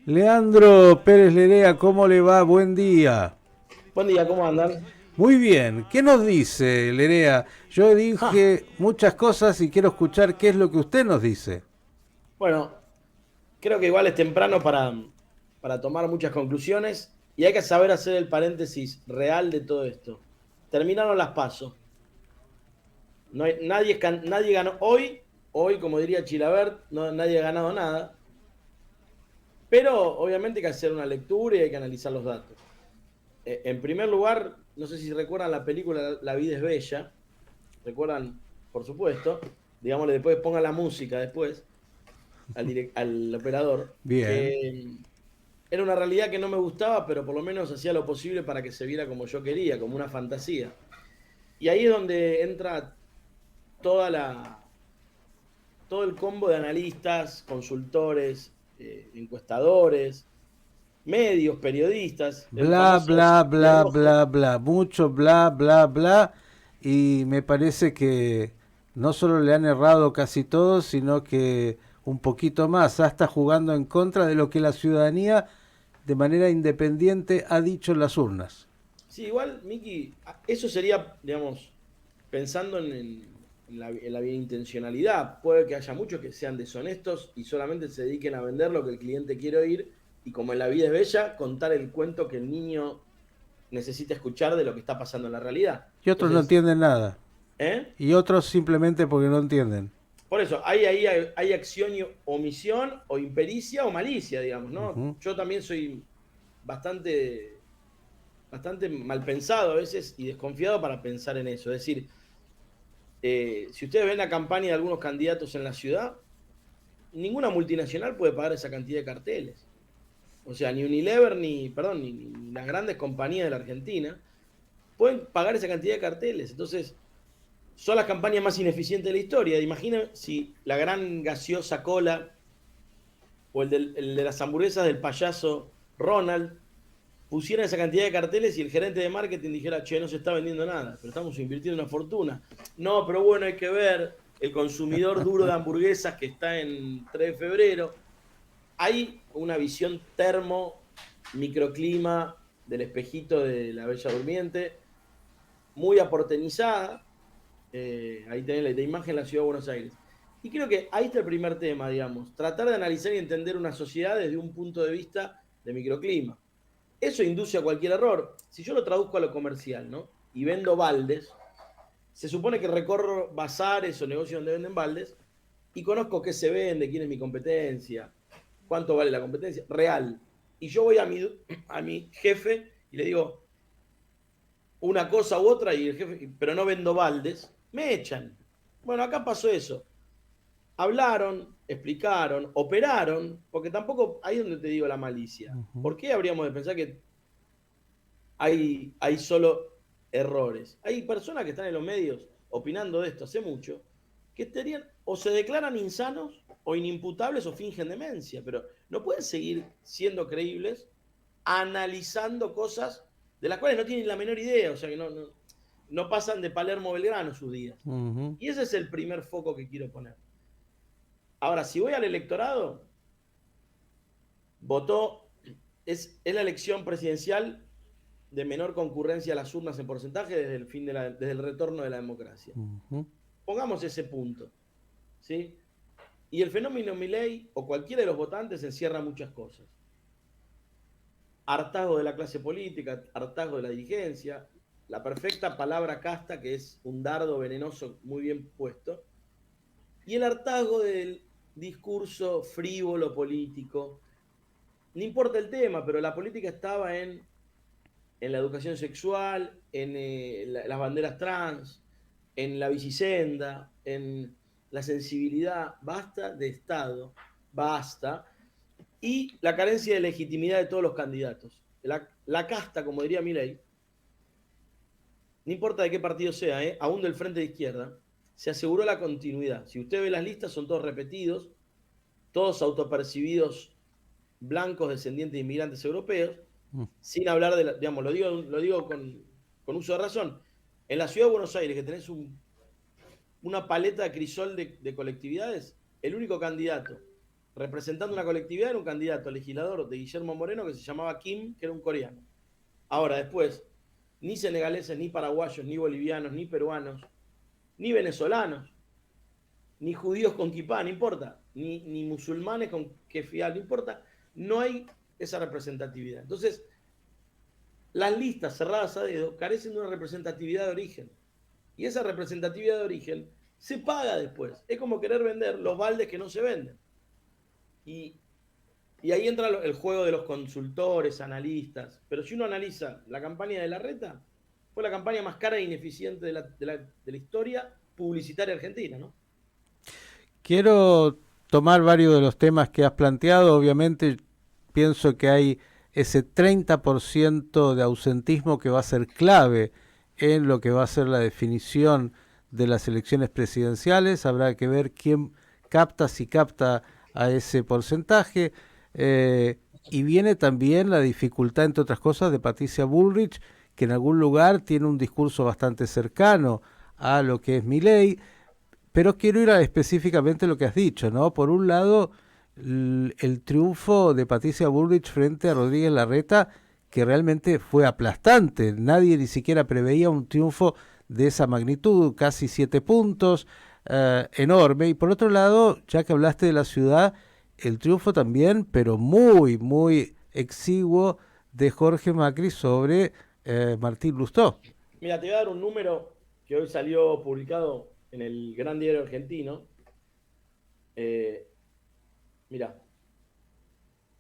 Leandro Pérez Lerea, ¿cómo le va? Buen día. Buen día, ¿cómo andan? Muy bien, ¿qué nos dice Lerea? Yo Ja, dije muchas cosas y quiero escuchar qué es lo que usted nos dice. bueno, creo que igual es temprano para tomar muchas conclusiones y hay que saber hacer el paréntesis real de todo esto. Terminaron las PASO. No hay, nadie ganó hoy, como diría Chilabert, no, nadie ha ganado nada, pero obviamente hay que hacer una lectura y hay que analizar los datos. En primer lugar, no sé si recuerdan la película La vida es bella, recuerdan, por supuesto, digámosle, después pongan la música después. Al operador, Bien. que era una realidad que no me gustaba, pero por lo menos hacía lo posible para que se viera como yo quería, como una fantasía. Y ahí es donde entra toda todo el combo de analistas, consultores, encuestadores, medios, periodistas, el Bla, famoso bla, cine bla, rojo. bla, bla. Mucho bla, bla, bla. Y me parece que no solo le han errado casi todos, sino que un poquito más. Hasta jugando en contra de lo que la ciudadanía de manera independiente ha dicho en las urnas. Sí, igual, Miki, eso sería, digamos, pensando en la intencionalidad. Puede que haya muchos que sean deshonestos y solamente se dediquen a vender lo que el cliente quiere oír y como en la vida es bella, contar el cuento que el niño necesita escuchar de lo que está pasando en la realidad. Y otros no Entonces, entienden nada. ¿eh? Y otros simplemente porque no entienden. Por eso, hay acción y omisión o impericia o malicia, digamos, ¿no? Ujú. Yo también soy bastante mal pensado a veces y desconfiado para pensar en eso. Es decir, si ustedes ven la campaña de algunos candidatos en la ciudad, ninguna multinacional puede pagar esa cantidad de carteles. O sea, ni Unilever, ni las grandes compañías de la Argentina pueden pagar esa cantidad de carteles. Entonces, son las campañas más ineficientes de la historia. Imaginen si la gran gaseosa cola o el de las hamburguesas del payaso Ronald pusieran esa cantidad de carteles y el gerente de marketing dijera, che, no se está vendiendo nada, pero estamos invirtiendo una fortuna. No, pero bueno, hay que ver el consumidor duro de hamburguesas que está en 3 de febrero. Hay una visión termo, microclima del espejito de la Bella Durmiente, muy aportenizada. Ahí tenés la imagen de la ciudad de Buenos Aires. Y creo que ahí está el primer tema, digamos, tratar de analizar y entender una sociedad desde un punto de vista de microclima. Eso induce a cualquier error. Si yo lo traduzco a lo comercial, ¿no? Y vendo baldes, se supone que recorro bazares o negocios donde venden baldes y conozco qué se vende, quién es mi competencia, cuánto vale la competencia, real. Y yo voy a mi jefe y le digo una cosa u otra, y el jefe, pero no vendo baldes, me echan. Bueno, acá pasó eso. Hablaron, explicaron, operaron, porque tampoco ahí es donde te digo la malicia. Ujú. ¿Por qué habríamos de pensar que hay solo errores? Hay personas que están en los medios opinando de esto hace mucho, que estarían o se declaran insanos o inimputables o fingen demencia, pero no pueden seguir siendo creíbles analizando cosas de las cuales no tienen la menor idea, o sea que no pasan de Palermo a Belgrano sus días. Ujú. Y ese es el primer foco que quiero poner. Ahora, si voy al electorado, votó, es la elección presidencial de menor concurrencia a las urnas en porcentaje desde desde el retorno de la democracia. Ujú. Pongamos ese punto, ¿sí? Y el fenómeno Milley o cualquiera de los votantes encierra muchas cosas. Hartazgo de la clase política, hartazgo de la dirigencia, la perfecta palabra casta, que es un dardo venenoso muy bien puesto, y el hartazgo del discurso frívolo político. No importa el tema, pero la política estaba en la educación sexual, en las banderas trans, en la bicisenda, en la sensibilidad. Basta de Estado, basta. Y la carencia de legitimidad de todos los candidatos. La casta, como diría Milei, no importa de qué partido sea, aún del frente de izquierda, se aseguró la continuidad. Si usted ve las listas, son todos repetidos, todos autopercibidos blancos descendientes de inmigrantes europeos, sin hablar de, digamos, lo digo con uso de razón. En la ciudad de Buenos Aires, que tenés una paleta de crisol de colectividades, el único candidato representando una colectividad, era un candidato a legislador de Guillermo Moreno que se llamaba Kim, que era un coreano. Ahora, después, ni senegaleses, ni paraguayos, ni bolivianos, ni peruanos, ni venezolanos, ni judíos con kipá, no importa, ni musulmanes con kefiá, no importa, no hay esa representatividad. Entonces, las listas cerradas a dedo carecen de una representatividad de origen. Y esa representatividad de origen se paga después. Es como querer vender los baldes que no se venden. Y, y ahí entra el juego de los consultores, analistas. Pero si uno analiza la campaña de Larreta, fue la campaña más cara e ineficiente de la historia publicitaria argentina, ¿no? Quiero tomar varios de los temas que has planteado. Obviamente pienso que hay ese 30% de ausentismo que va a ser clave en lo que va a ser la definición de las elecciones presidenciales. Habrá que ver quién capta, si capta a ese porcentaje. Y viene también la dificultad, entre otras cosas, de Patricia Bullrich, que en algún lugar tiene un discurso bastante cercano a lo que es Milei. Pero quiero ir a específicamente lo que has dicho, ¿no? Por un lado, el triunfo de Patricia Bullrich frente a Rodríguez Larreta, que realmente fue aplastante. Nadie ni siquiera preveía un triunfo de esa magnitud, casi 7 puntos, enorme. Y por otro lado, ya que hablaste de la ciudad, el triunfo también, pero muy, muy exiguo, de Jorge Macri sobre Martín Lustó. Mira, te voy a dar un número que hoy salió publicado en el Gran Diario Argentino. Mira,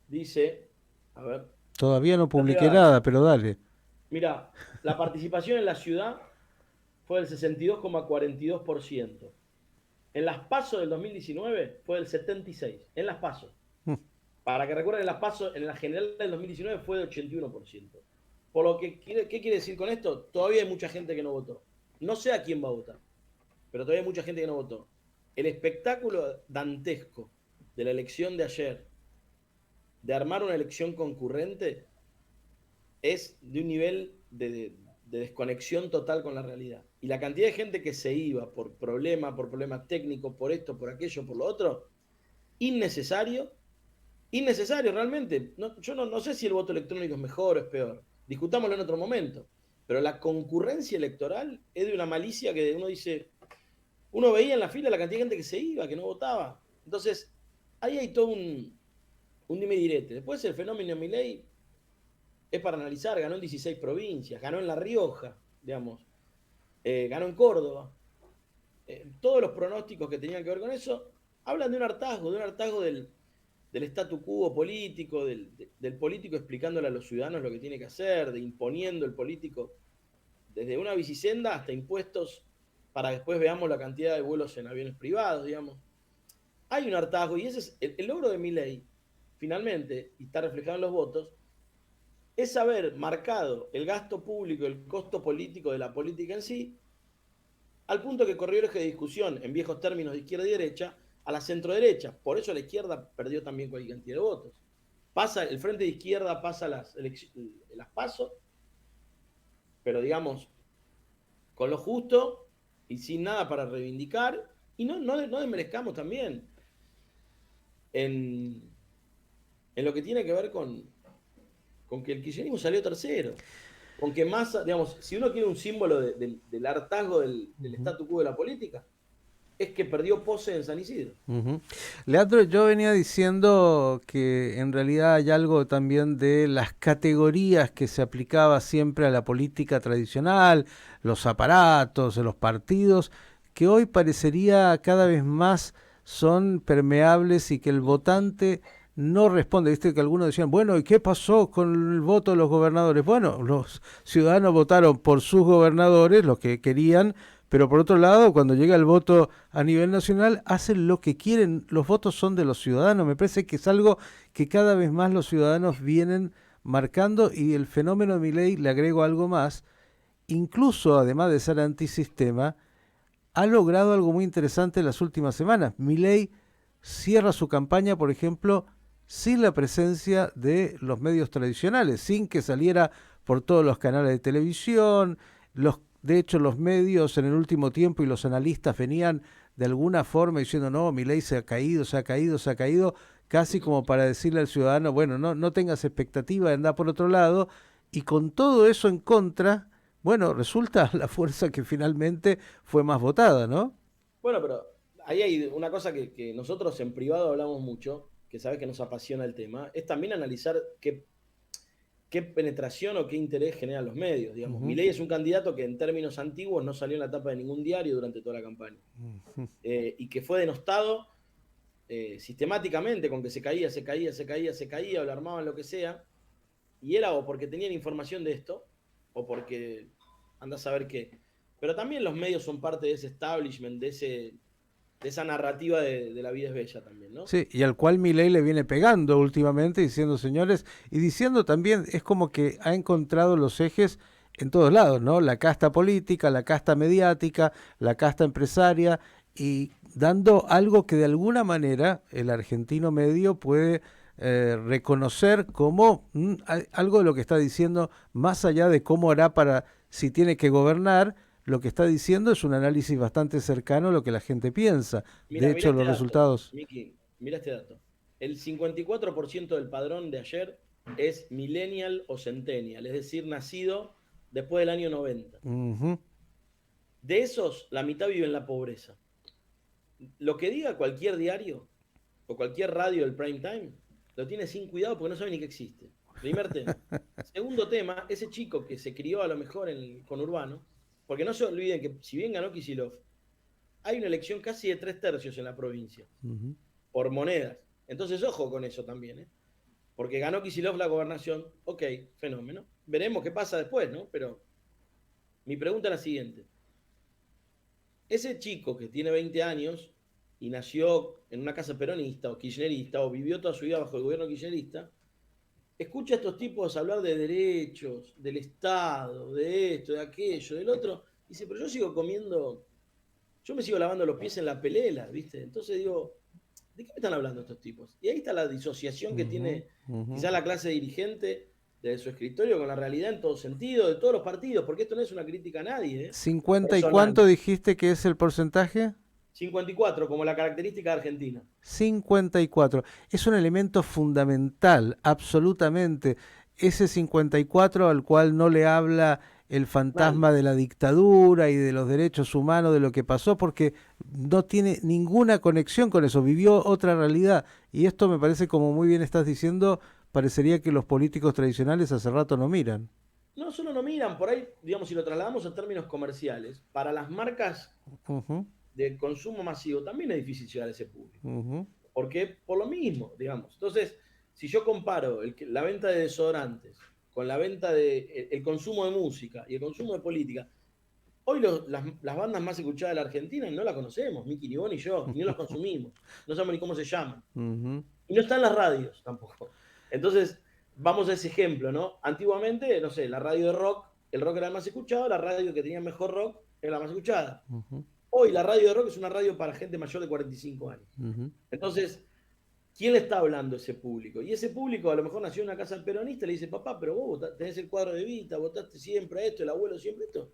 dice, a ver, Todavía no publiqué nada, pero dale. mira, la participación en la ciudad fue del 62,42%. En las PASO del 2019 fue del 76%. En las PASO. Para que recuerden, en las PASO, en la general del 2019 fue del 81%. Por lo que, ¿qué quiere decir con esto? Todavía hay mucha gente que no votó. No sé a quién va a votar, pero todavía hay mucha gente que no votó. El espectáculo dantesco de la elección de ayer, de armar una elección concurrente, es de un nivel de desconexión total con la realidad. Y la cantidad de gente que se iba por problema técnico, por esto, por aquello, por lo otro, innecesario realmente. No, yo no sé si el voto electrónico es mejor o es peor. Discutámoslo en otro momento. Pero la concurrencia electoral es de una malicia que uno dice, uno veía en la fila la cantidad de gente que se iba, que no votaba. Entonces, ahí hay todo un dime y direte. Después el fenómeno Milei es para analizar, ganó en 16 provincias, ganó en La Rioja, digamos, ganó en Córdoba. Todos los pronósticos que tenían que ver con eso hablan de un hartazgo del statu quo político, del político explicándole a los ciudadanos lo que tiene que hacer, de imponiendo el político desde una bicisenda hasta impuestos para después veamos la cantidad de vuelos en aviones privados, digamos. Hay un hartazgo y ese es el logro de Milei, finalmente, y está reflejado en los votos, es haber marcado el gasto público, el costo político de la política en sí, al punto que corrió el eje de discusión, en viejos términos de izquierda y derecha, a la centro-derecha. Por eso la izquierda perdió también cualquier cantidad de votos. Pasa, el frente de izquierda pasa las PASO, pero digamos, con lo justo y sin nada para reivindicar, y no desmerezcamos también en lo que tiene que ver con que el kirchnerismo salió tercero, con que Massa, digamos, si uno quiere un símbolo del hartazgo del statu quo de la política, es que perdió pose en San Isidro. Leandro, yo venía diciendo que en realidad hay algo también de las categorías que se aplicaba siempre a la política tradicional, los aparatos, los partidos, que hoy parecería cada vez más son permeables y que el votante no responde. Viste que algunos decían, bueno, ¿y qué pasó con el voto de los gobernadores? Bueno, los ciudadanos votaron por sus gobernadores, los que querían, pero por otro lado, cuando llega el voto a nivel nacional, hacen lo que quieren. Los votos son de los ciudadanos. Me parece que es algo que cada vez más los ciudadanos vienen marcando, y el fenómeno de Milei, le agrego algo más, incluso además de ser antisistema, ha logrado algo muy interesante en las últimas semanas. Milei cierra su campaña, por ejemplo, sin la presencia de los medios tradicionales, sin que saliera por todos los canales de televisión. De hecho, los medios en el último tiempo y los analistas venían de alguna forma diciendo, no, Milei se ha caído, se ha caído, se ha caído, casi como para decirle al ciudadano, bueno, no tengas expectativa de andar por otro lado, y con todo eso en contra, bueno, resulta la fuerza que finalmente fue más votada, ¿no? Bueno, pero ahí hay una cosa que nosotros en privado hablamos mucho, que sabes que nos apasiona el tema, es también analizar qué penetración o qué interés generan los medios. Digamos, Ujú, Milei es un candidato que en términos antiguos no salió en la tapa de ningún diario durante toda la campaña. ujú. Y que fue denostado sistemáticamente con que se caía, se caía, se caía, se caía, o lo armaban lo que sea. Y era o porque tenían información de esto, o porque andás a saber qué. Pero también los medios son parte de ese establishment, de esa narrativa de la vida es bella también, ¿no? Sí, y al cual Milei le viene pegando últimamente, diciendo señores, y diciendo también, es como que ha encontrado los ejes en todos lados, ¿no? La casta política, la casta mediática, la casta empresaria, y dando algo que de alguna manera el argentino medio puede reconocer como algo de lo que está diciendo, más allá de cómo hará para, si tiene que gobernar, lo que está diciendo es un análisis bastante cercano a lo que la gente piensa. De Mira hecho, este los dato, resultados... Miki, mira este dato. El 54% del padrón de ayer es millennial o centennial, es decir, nacido después del año 90. Ujú. De esos, la mitad vive en la pobreza. Lo que diga cualquier diario o cualquier radio del prime time, lo tiene sin cuidado porque no sabe ni que existe. Primer tema. Segundo tema, ese chico que se crió a lo mejor en el conurbano, porque no se olviden que si bien ganó Kicillof, hay una elección casi de 3/3 en la provincia, Ujú. por monedas. Entonces, ojo con eso también, ¿eh? Porque ganó Kicillof la gobernación, ok, fenómeno. Veremos qué pasa después, ¿no? Pero mi pregunta es la siguiente. Ese chico que tiene 20 años y nació en una casa peronista o kirchnerista o vivió toda su vida bajo el gobierno kirchnerista, escucha a estos tipos hablar de derechos, del Estado, de esto, de aquello, del otro, y dice, pero yo sigo comiendo, yo me sigo lavando los pies en la pelela, ¿viste? Entonces digo, ¿de qué me están hablando estos tipos? Y ahí está la disociación que Ujú, tiene ujú. quizás la clase dirigente de su escritorio con la realidad en todo sentido, de todos los partidos, porque esto no es una crítica a nadie, ¿eh? 50 y Personal. cuánto dijiste que es el porcentaje? 54, como la característica de Argentina. 54. Es un elemento fundamental, absolutamente. Ese 54 al cual no le habla el fantasma Nadie. de la dictadura y de los derechos humanos, de lo que pasó, porque no tiene ninguna conexión con eso, vivió otra realidad. Y esto me parece, como muy bien estás diciendo, parecería que los políticos tradicionales hace rato no miran. No solo no miran, por ahí, digamos, si lo trasladamos a términos comerciales, para las marcas Ujú, de consumo masivo también es difícil llegar a ese público. ujú. Porque por lo mismo, digamos. Entonces, si yo comparo la venta de desodorantes con la venta de el consumo de música y el consumo de política, hoy las bandas más escuchadas de la Argentina no las conocemos, Miki, ni vos ni yo, ni las consumimos, no sabemos ni cómo se llaman. Ujú. Y no están las radios tampoco. Entonces, vamos a ese ejemplo, ¿no? Antiguamente, no sé, la radio de rock, el rock era el más escuchado, la radio que tenía mejor rock era la más escuchada. Ujú, Hoy la radio de rock es una radio para gente mayor de 45 años. ujú. Entonces, ¿quién le está hablando a ese público? Y ese público a lo mejor nació en una casa peronista y le dice, papá, pero vos tenés el cuadro de Vita, votaste siempre a esto, el abuelo siempre esto,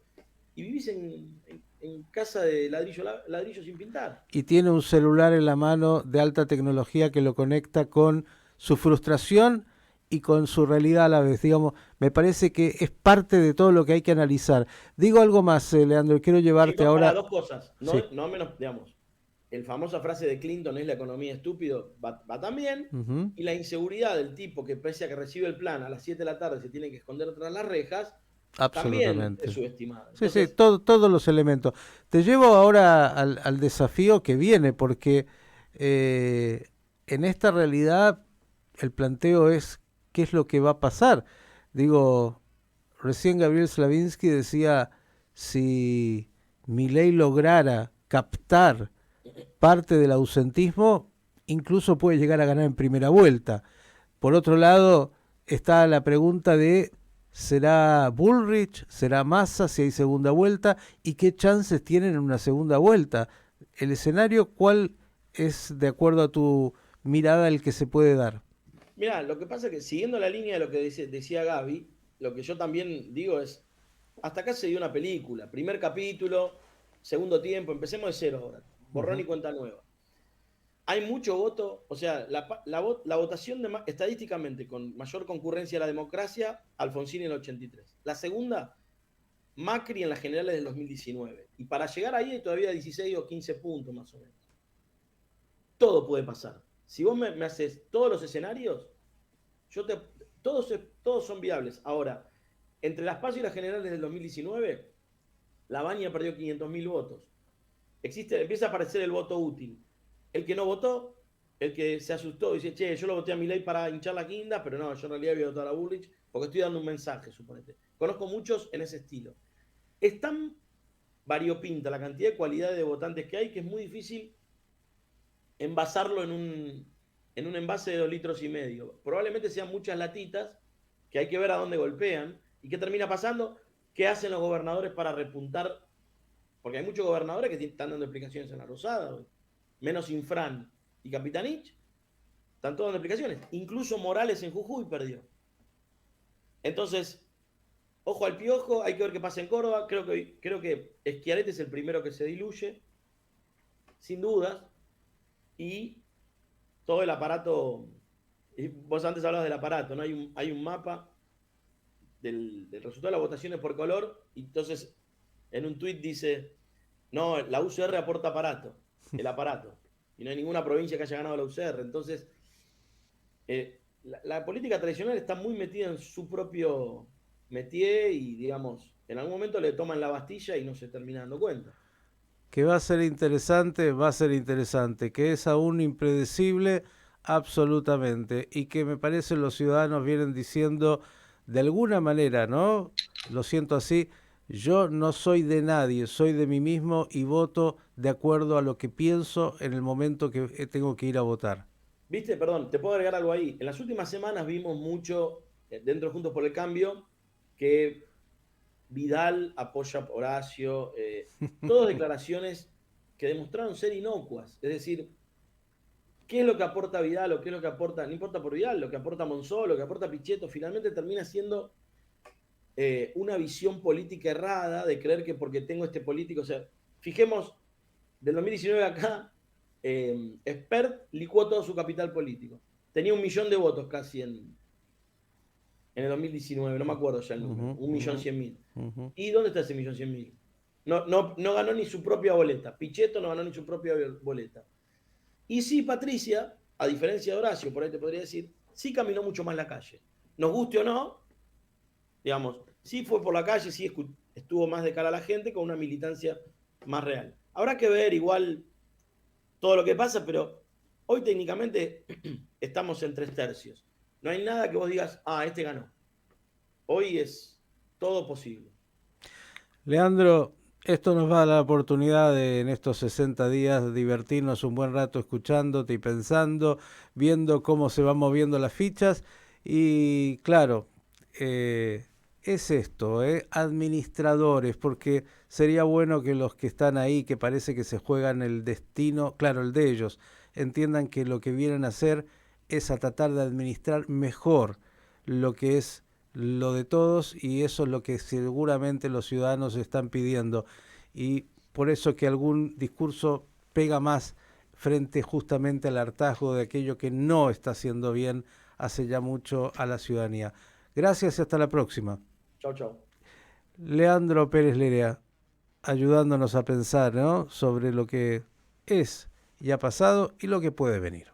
y vivís en casa de ladrillo, ladrillo sin pintar. Y tiene un celular en la mano de alta tecnología que lo conecta con su frustración y con su realidad a la vez. Digamos, me parece que es parte de todo lo que hay que analizar. Digo algo más, Leandro, y quiero Sí, llevarte para ahora... dos cosas, Sí. no menos, digamos, el famosa frase de Clinton es la economía estúpido, va también, Ujú. y la inseguridad del tipo que pese a que recibe el plan a las 7 de la tarde se tiene que esconder tras las rejas, también es Absolutamente. subestimada. Sí, sí, Entonces, todos los elementos. Te llevo ahora al desafío que viene, porque eh, en esta realidad el planteo es qué es lo que va a pasar. Digo, recién Gabriel Slavinsky decía, si Milei lograra captar parte del ausentismo, incluso puede llegar a ganar en primera vuelta. Por otro lado, está la pregunta de, ¿será Bullrich? ¿Será Massa si hay segunda vuelta? ¿Y qué chances tienen en una segunda vuelta? ¿El escenario cuál es, de acuerdo a tu mirada, el que se puede dar? mira, lo que pasa es que siguiendo la línea de lo que decía Gaby, lo que yo también digo es, hasta acá se dio una película, primer capítulo, segundo tiempo, empecemos de cero ahora. borrón y cuenta nueva. Hay mucho voto, o sea, la votación estadísticamente con mayor concurrencia a la democracia, Alfonsín en el 83. La segunda, Macri en las generales del 2019. Y para llegar ahí hay todavía 16 o 15 puntos más o menos. Todo puede pasar. Si vos me haces todos los escenarios, todos son viables. Ahora, entre las PASO y las generales del 2019, la Baña perdió 500.000 votos. Empieza a aparecer el voto útil. El que no votó, el que se asustó, dice, che, yo lo voté a Milei para hinchar la guinda, pero no, yo en realidad voy a votar a Bullrich porque estoy dando un mensaje, suponete. Conozco muchos en ese estilo. Es tan variopinta la cantidad de cualidades de votantes que hay que es muy difícil envasarlo en un envase de 2,5 litros. Probablemente sean muchas latitas que hay que ver a dónde golpean. ¿Y qué termina pasando? ¿Qué hacen los gobernadores para repuntar? Porque hay muchos gobernadores que están dando explicaciones en la Rosada, hoy. Menos Infran y Capitanich, están todos dando explicaciones. Incluso Morales en Jujuy perdió. Entonces, ojo al piojo, hay que ver qué pasa en Córdoba. Creo que Schiaretti es el primero que se diluye, sin dudas. Y todo el aparato, vos antes hablabas del aparato, ¿no? Hay un mapa del resultado de las votaciones por color, y entonces en un tuit dice, no, la UCR aporta el aparato, y no hay ninguna provincia que haya ganado la UCR. Entonces, la política tradicional está muy metida en su propio métier y, digamos, en algún momento le toman la Bastilla y no se termina dando cuenta. Que va a ser interesante, que es aún impredecible, absolutamente, y que me parece los ciudadanos vienen diciendo de alguna manera, ¿no? Lo siento así, yo no soy de nadie, soy de mí mismo y voto de acuerdo a lo que pienso en el momento que tengo que ir a votar. Viste, perdón, te puedo agregar algo ahí. En las últimas semanas vimos mucho, dentro de Juntos por el Cambio, que Vidal apoya a Horacio, todas declaraciones que demostraron ser inocuas. Es decir, ¿qué es lo que aporta Vidal o qué es lo que aporta, no importa por Vidal, lo que aporta Monzó, lo que aporta Pichetto, finalmente termina siendo una visión política errada de creer que porque tengo este político, o sea, fijemos, del 2019 acá, Spert licuó todo su capital político. Tenía 1.000.000 de votos casi en el 2019, no me acuerdo ya el número, 1.100.000. ¿Y dónde está ese 1.100.000? No ganó ni su propia boleta. Pichetto no ganó ni su propia boleta. Y sí, Patricia, a diferencia de Horacio, por ahí te podría decir, sí caminó mucho más la calle. Nos guste o no, digamos, sí fue por la calle, sí estuvo más de cara a la gente con una militancia más real. Habrá que ver igual todo lo que pasa, pero hoy técnicamente estamos en 3/3. No hay nada que vos digas, este ganó. Hoy es todo posible. Leandro, esto nos va a dar la oportunidad de en estos 60 días divertirnos un buen rato escuchándote y pensando, viendo cómo se van moviendo las fichas y claro, es esto, administradores, porque sería bueno que los que están ahí, que parece que se juegan el destino, claro, el de ellos, entiendan que lo que vienen a hacer es a tratar de administrar mejor lo que es lo de todos y eso es lo que seguramente los ciudadanos están pidiendo y por eso que algún discurso pega más frente justamente al hartazgo de aquello que no está haciendo bien hace ya mucho a la ciudadanía. Gracias y hasta la próxima. Chau, chau. Leandro Pérez Lerea, ayudándonos a pensar, ¿no?, sobre lo que es y ha pasado y lo que puede venir.